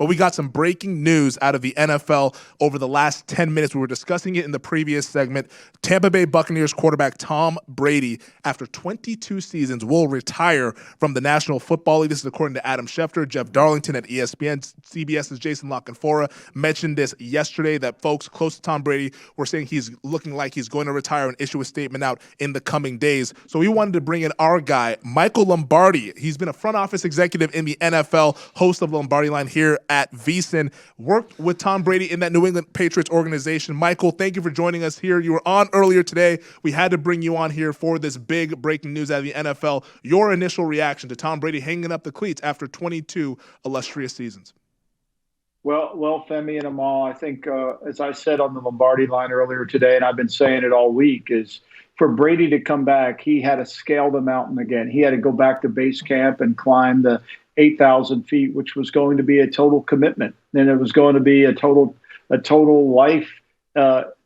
but we got some breaking news out of the NFL over the last 10 minutes. We were discussing it in the previous segment. Tampa Bay Buccaneers quarterback Tom Brady, after 22 seasons, will retire from the National Football League. This is according to Adam Schefter. Jeff Darlington at ESPN, CBS's Jason La Canfora mentioned this yesterday, that folks close to Tom Brady were saying he's looking like he's going to retire and issue a statement out in the coming days. So we wanted to bring in our guy, Michael Lombardi. He's been a front office executive in the NFL, host of Lombardi Line here at VSiN, worked with Tom Brady in that New England Patriots organization. Michael, thank you for joining us here. You were on earlier today. We had to bring you on here for this big breaking news out of the NFL. Your initial reaction to Tom Brady hanging up the cleats after 22 illustrious seasons. Well, Femi and Amal, I think, as I said on the Lombardi Line earlier today, and I've been saying it all week, is for Brady to come back, he had to scale the mountain again. He had to go back to base camp and climb the 8,000 feet, which was going to be a total commitment. And it was going to be a total life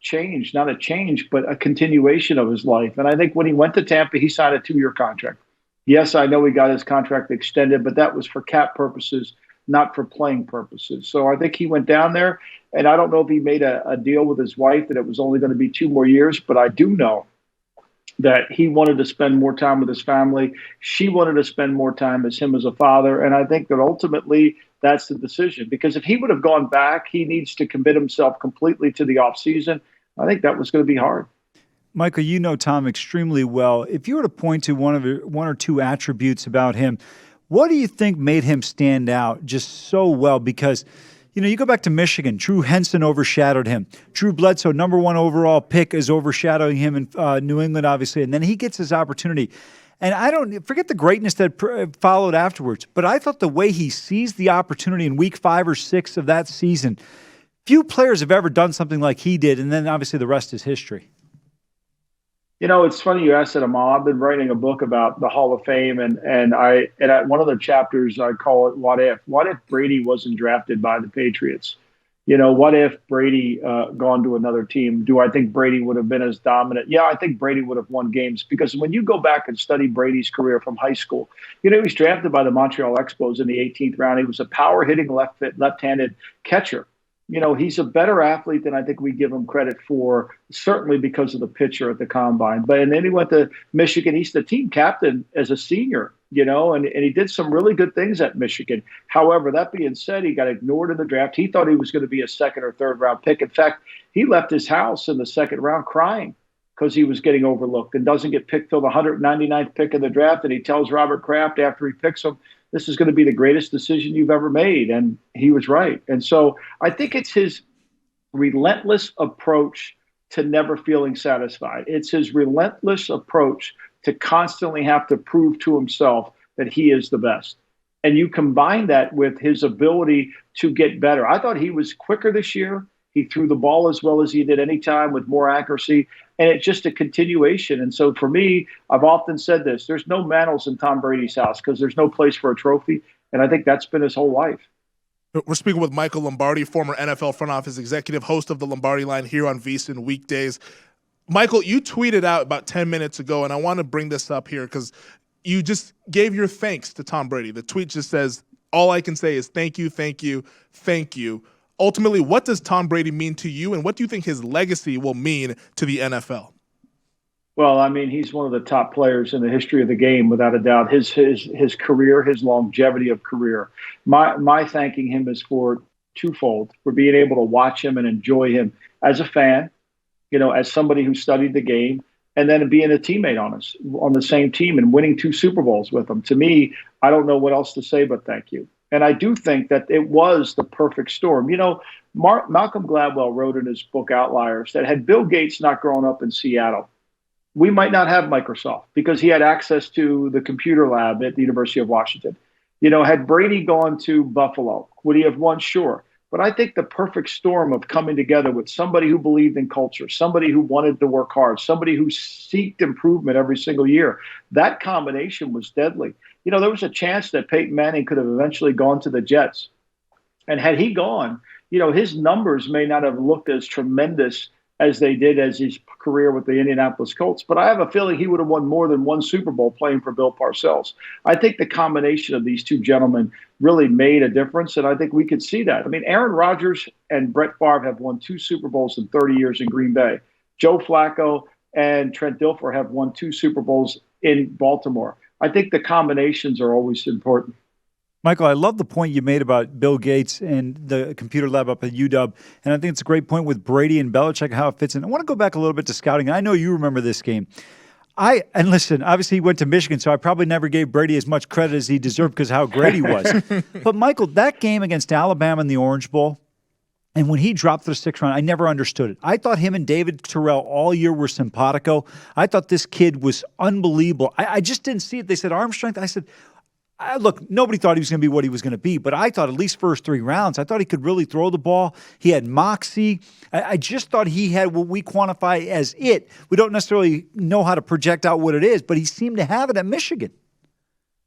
change, not a change, but a continuation of his life. And I think when he went to Tampa, he signed a 2-year contract. Yes, I know he got his contract extended, but that was for cap purposes, not for playing purposes. So I think he went down there, and I don't know if he made a deal with his wife that it was only going to be 2 more years, but I do know that he wanted to spend more time with his family. She wanted to spend more time as him as a father. And I think that ultimately that's the decision, because if he would have gone back, he needs to commit himself completely to the offseason. I think that was going to be hard. Michael, you know Tom extremely well. If you were to point to one or two attributes about him, what do you think made him stand out just so well? Because, you go back to Michigan. Drew Henson overshadowed him. Drew Bledsoe, number 1 overall pick, is overshadowing him in New England, obviously. And then he gets his opportunity. And I don't forget the greatness that followed afterwards. But I thought the way he seized the opportunity in week 5 or 6 of that season, few players have ever done something like he did. And then obviously the rest is history. It's funny you asked that, Amal. I've been writing a book about the Hall of Fame, and at one of the chapters I call it "What If?" What if Brady wasn't drafted by the Patriots? What if Brady gone to another team? Do I think Brady would have been as dominant? Yeah, I think Brady would have won games, because when you go back and study Brady's career from high school, he was drafted by the Montreal Expos in the 18th round. He was a power hitting left-handed catcher. He's a better athlete than I think we give him credit for, certainly because of the pitcher at the combine. And then he went to Michigan. He's the team captain as a senior, and he did some really good things at Michigan. However, that being said, he got ignored in the draft. He thought he was going to be a 2nd or 3rd round pick. In fact, he left his house in the 2nd round crying because he was getting overlooked and doesn't get picked till the 199th pick of the draft. And he tells Robert Kraft after he picks him, this is going to be the greatest decision you've ever made. And he was right. And so I think it's his relentless approach to never feeling satisfied. It's his relentless approach to constantly have to prove to himself that he is the best. And you combine that with his ability to get better. I thought he was quicker this year. He threw the ball as well as he did any time with more accuracy. And it's just a continuation. And so for me, I've often said this, there's no mantles in Tom Brady's house because there's no place for a trophy. And I think that's been his whole life. We're speaking with Michael Lombardi, former NFL front office executive, host of the Lombardi Line here on VSiN weekdays. Michael, you tweeted out about 10 minutes ago, and I want to bring this up here because you just gave your thanks to Tom Brady. The tweet just says, all I can say is thank you, thank you, thank you. Ultimately, what does Tom Brady mean to you, and what do you think his legacy will mean to the NFL? Well, I mean, he's one of the top players in the history of the game, without a doubt. His career, his longevity of career. My thanking him is for twofold: for being able to watch him and enjoy him as a fan, as somebody who studied the game, and then being a teammate on the same team and winning 2 Super Bowls with him. To me, I don't know what else to say but thank you. And I do think that it was the perfect storm. Malcolm Gladwell wrote in his book Outliers that had Bill Gates not grown up in Seattle, we might not have Microsoft, because he had access to the computer lab at the University of Washington. Had Brady gone to Buffalo, would he have won? Sure. But I think the perfect storm of coming together with somebody who believed in culture, somebody who wanted to work hard, somebody who sought improvement every single year, that combination was deadly. There was a chance that Peyton Manning could have eventually gone to the Jets. And had he gone, his numbers may not have looked as tremendous as they did as his career with the Indianapolis Colts. But I have a feeling he would have won more than one Super Bowl playing for Bill Parcells. I think the combination of these two gentlemen really made a difference, and I think we could see that. I mean, Aaron Rodgers and Brett Favre have won 2 Super Bowls in 30 years in Green Bay. Joe Flacco and Trent Dilfer have won 2 Super Bowls in Baltimore. I think the combinations are always important. Michael, I love the point you made about Bill Gates and the computer lab up at UW, and I think it's a great point with Brady and Belichick, how it fits in. I want to go back a little bit to scouting. I know you remember this game. And listen, obviously he went to Michigan, so I probably never gave Brady as much credit as he deserved because of how great he was. But Michael, that game against Alabama in the Orange Bowl, and when he dropped to the 6th round, I never understood it. I thought him and David Terrell all year were simpatico. I thought this kid was unbelievable. I just didn't see it. They said arm strength. I said, look, nobody thought he was going to be what he was going to be, but I thought at least first 3 rounds, I thought he could really throw the ball. He had moxie. I just thought he had what we quantify as it. We don't necessarily know how to project out what it is, but he seemed to have it at Michigan.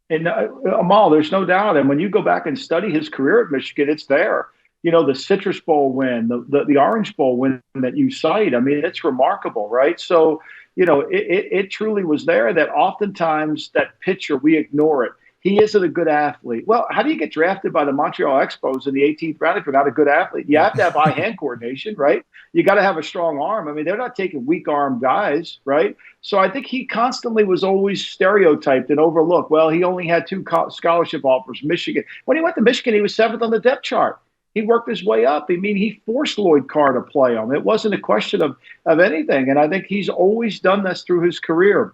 And Amal, there's no doubt. And when you go back and study his career at Michigan, it's there. You know, the Citrus Bowl win, the Orange Bowl win that you cite, I mean, it's remarkable, right? So, you know, it truly was there that oftentimes that pitcher, we ignore it. He isn't a good athlete. Well, how do you get drafted by the Montreal Expos in the 18th round if you're not a good athlete? You have to have eye-hand coordination, right? You got to have a strong arm. I mean, they're not taking weak-armed guys, right? So I think he constantly was always stereotyped and overlooked. Well, he only had 2 scholarship offers, Michigan. When he went to Michigan, he was 7th on the depth chart. He worked his way up. I mean, he forced Lloyd Carr to play him. It wasn't a question of anything. And I think he's always done this through his career.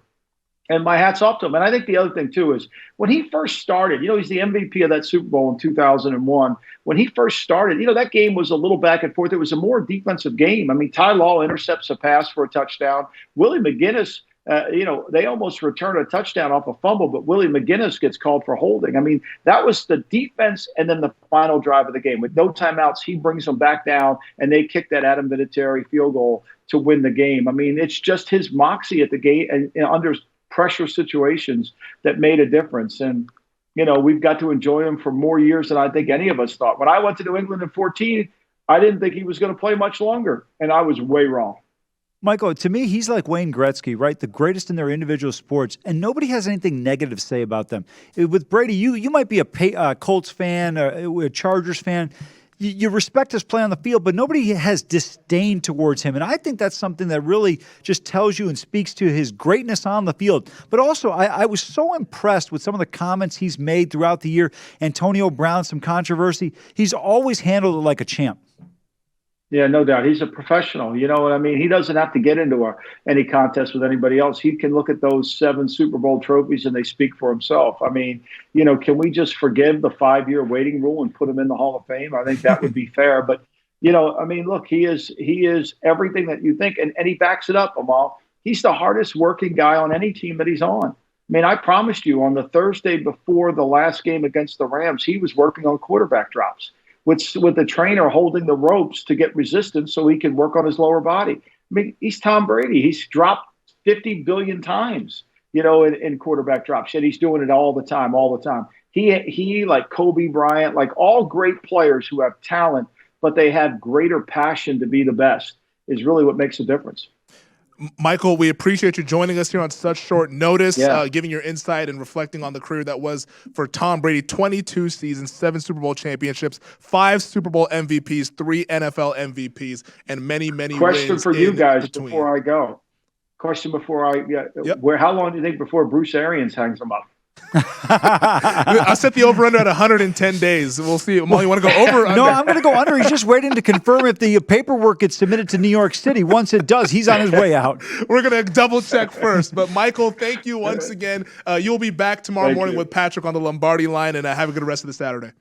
And my hat's off to him. And I think the other thing, too, is when he first started, you know, he's the MVP of that Super Bowl in 2001. When he first started, you know, that game was a little back and forth. It was a more defensive game. I mean, Ty Law intercepts a pass for a touchdown. Willie McGinnis, you know, they almost return a touchdown off a fumble, but Willie McGinnis gets called for holding. I mean, that was the defense and then the final drive of the game. With no timeouts, he brings them back down, and they kick that Adam Vinatieri field goal to win the game. I mean, it's just his moxie at the gate and under pressure situations that made a difference. And, you know, we've got to enjoy him for more years than I think any of us thought. When I went to New England in 2014, I didn't think he was going to play much longer, and I was way wrong. Michael, to me, he's like Wayne Gretzky, right? The greatest in their individual sports, and nobody has anything negative to say about them. With Brady, you might be a Colts fan, a Chargers fan. You respect his play on the field, but nobody has disdain towards him. And I think that's something that really just tells you and speaks to his greatness on the field. But also, I was so impressed with some of the comments he's made throughout the year. Antonio Brown, some controversy. He's always handled it like a champ. Yeah, no doubt. He's a professional. You know what I mean? He doesn't have to get into any contest with anybody else. He can look at those 7 Super Bowl trophies and they speak for himself. I mean, you know, can we just forgive the 5-year waiting rule and put him in the Hall of Fame? I think that would be fair. But, you know, I mean, look, he is everything that you think. And he backs it up, Amal. He's the hardest working guy on any team that he's on. I mean, I promised you on the Thursday before the last game against the Rams, he was working on quarterback drops with the trainer holding the ropes to get resistance so he can work on his lower body. I mean, he's Tom Brady. He's dropped 50 billion times, you know, in quarterback drops, yet he's doing it all the time. He like Kobe Bryant, like all great players who have talent, but they have greater passion to be the best is really what makes a difference. Michael, we appreciate you joining us here on such short notice, giving your insight and reflecting on the career that was for Tom Brady. 22 seasons, 7 Super Bowl championships, 5 Super Bowl MVPs, 3 NFL MVPs, and many wins. Question for you guys before I go. How long do you think before Bruce Arians hangs him up? I'll set the over-under at 110 days. We'll see. Amal, you want to go over or under? No, I'm going to go under. He's just waiting to confirm if the paperwork gets submitted to New York City. Once it does, he's on his way out. We're going to double-check first. But, Michael, thank you once again. You'll be back tomorrow morning with Patrick on the Lombardi line, and have a good rest of the Saturday.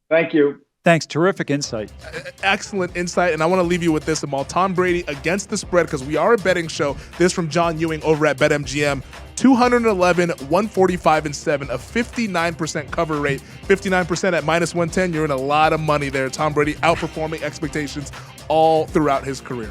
Thank you. Thanks. Terrific insight. Excellent insight. And I want to leave you with this, Amal. Tom Brady against the spread, because we are a betting show. This from John Ewing over at BetMGM. 211, 145, and 7, a 59% cover rate. 59% at minus 110. You're in a lot of money there. Tom Brady outperforming expectations all throughout his career.